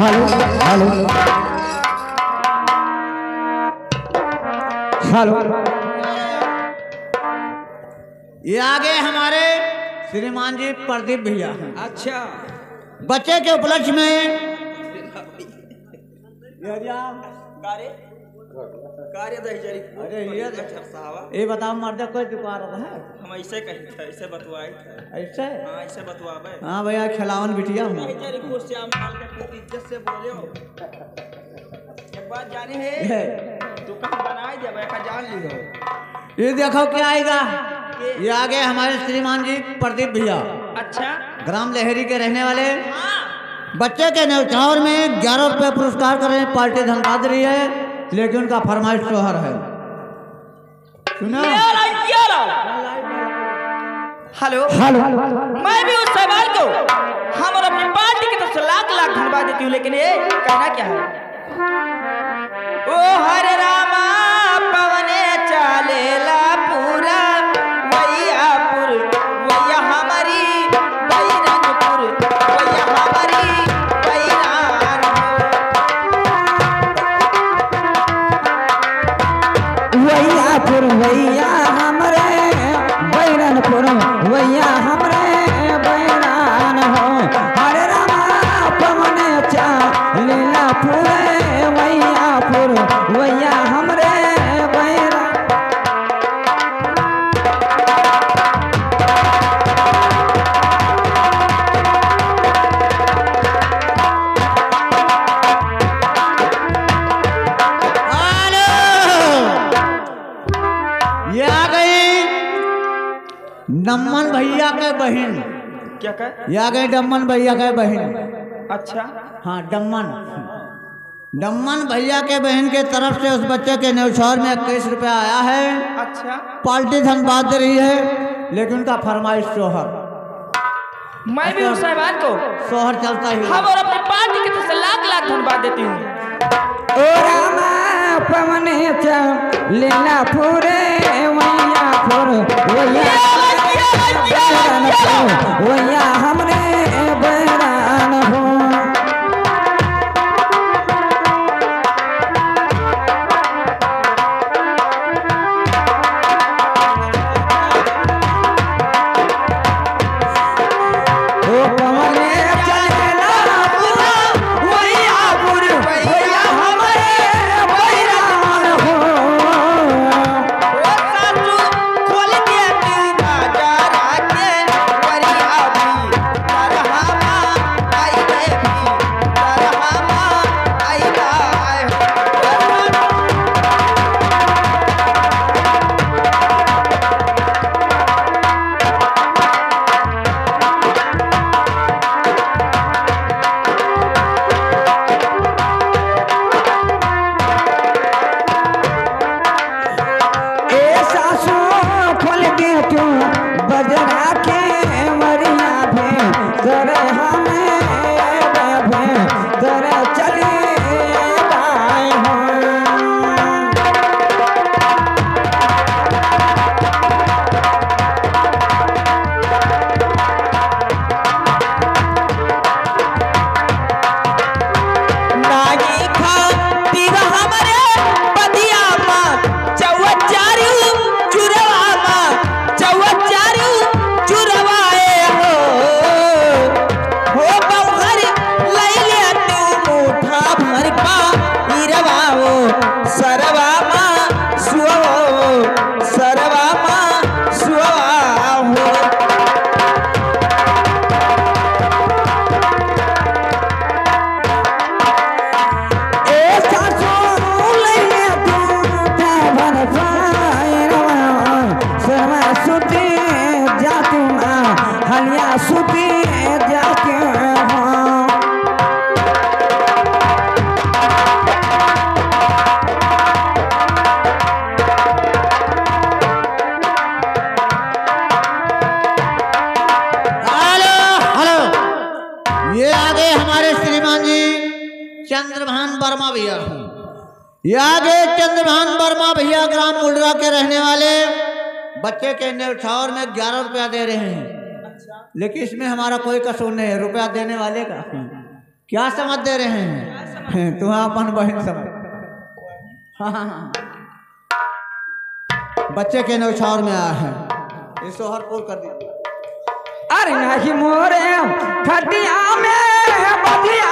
Hello hello hello. ये आगे हमारे श्रीमान जी प्रदीप भैया। अच्छा, बच्चे के उपलक्ष्य में ये बताओ मर्द कोई चुका रहा है? हम ऐसे कही थे, ऐसे बतवाए थे। ऐसे? हाँ, ऐसे बतवावे। हाँ भैया, खिलावन बिटिया हूँ। इज्जत से बोले हो। एक बात जाने है, तू कहीं बनाए दे, मैं जान ली हो। ये देखो क्या आएगा। ये आगे हमारे श्रीमान जी प्रदीप भैया। अच्छा, ग्राम लहरी के रहने वाले। बच्चे के न्यौछावर में 11 रुपये पुरस्कार कर रहे हैं। पार्टी धनबाद रही है, लेकिन उनका फरमाइश शोहर है। सुना? Hello hello. मैं भी उस सवाल को हम और अपनी पार्टी की तरफ से लाख लाख धन्यवाद देती हूँ, लेकिन ये कहना क्या है? ओ हरे रामा पवने चालेला पूरा वैयापुर, वैया हमारी बैरनपुर, वैया हमारी वैयापुर वैया हमरे बैरनपुर, वैया हमरे बैरान हो। हरे रामा पवन चालेला पूरे वैयापुर, वैया हमरे बैरान। ये आ गई डम्मन भैया के बहन। क्या कह? ये आ गई डम्मन भैया के बहन। अच्छा, हाँ, डम्मन भैया के बहन के तरफ से उस बच्चे के न्यौछावर में 21 रुपया आया है। अच्छा, पार्टी धनबाद दे रही है, लेकिन उनका फरमाइश शोहर। मैं भी उस साहबान को शोहर चलता ही हम और अपनी पार्टी की तरफ से लाख लाख धन्यवाद देती हूँ। ओ रामा पवन चालेला पूरे वैयापुर, वैया हमरे बैरान हो। चंद्रभान वर्मा भैया। ये आगे चंद्रभान वर्मा भैया ग्राम मुंडरा के रहने वाले, बच्चे के न्यौछावर में 11 रुपया दे रहे हैं। लेकिन इसमें हमारा कोई कसूर नहीं है, रुपया देने वाले का। क्या समझ दे रहे हैं? तुम्हारा अपन बहन समझ। हाँ, बच्चे के न्यौछावर में आया है, इसको हर पोल कर दिया। अरे नहीं मोरे खटिया में बधिया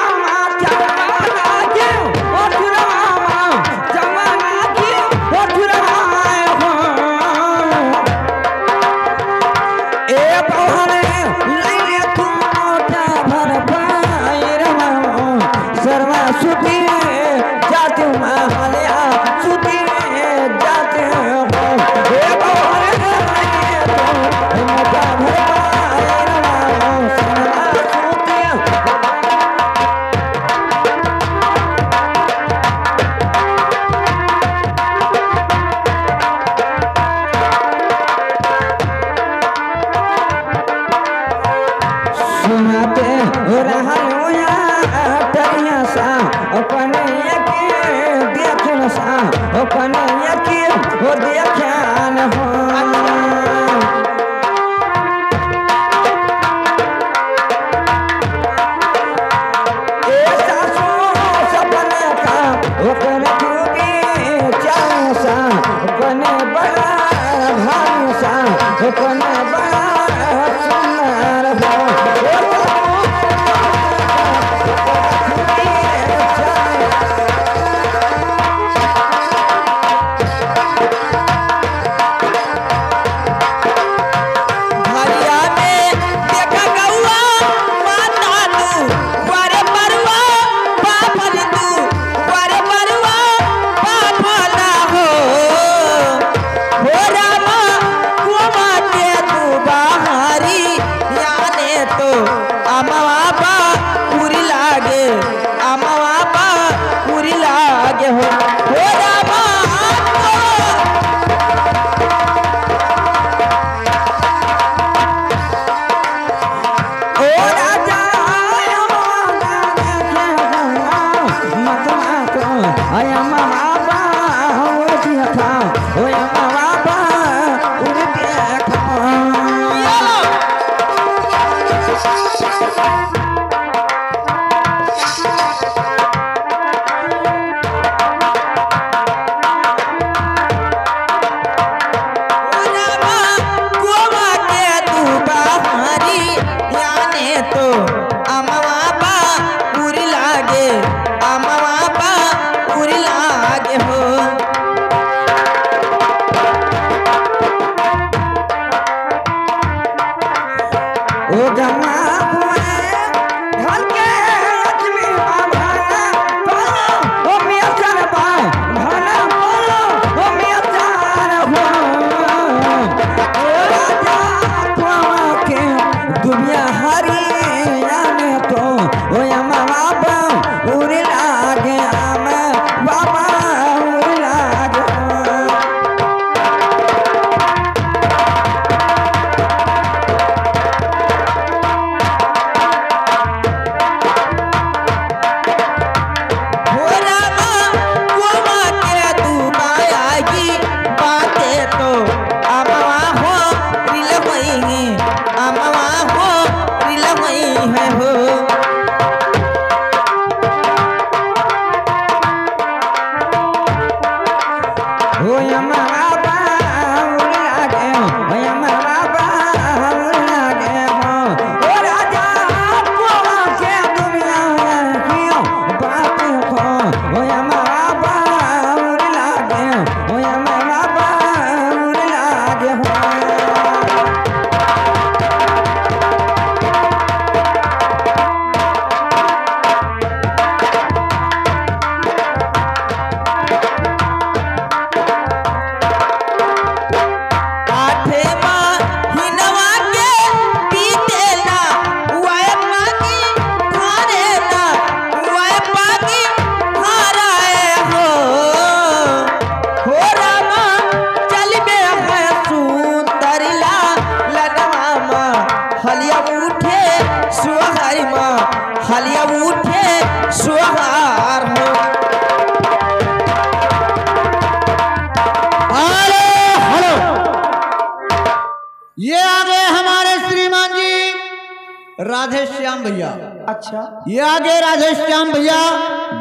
राधे श्याम भैया। अच्छा ये आगे राधेश्याम भैया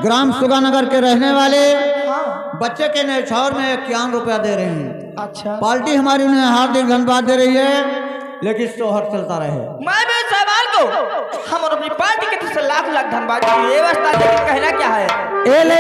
ग्राम सुगानगर के रहने वाले हाँ बच्चे के न्यौछावर में 51 रुपया दे रहे हैं। अच्छा पार्टी हमारी उन्हें हार्दिक धन्यवाद दे रही है, लेकिन सोहर चलता रहे। मैं भी सवाल को हम और अपनी पार्टी के तरफ से लाख लाख धन्यवाद। ये व्यवस्था कहना क्या है?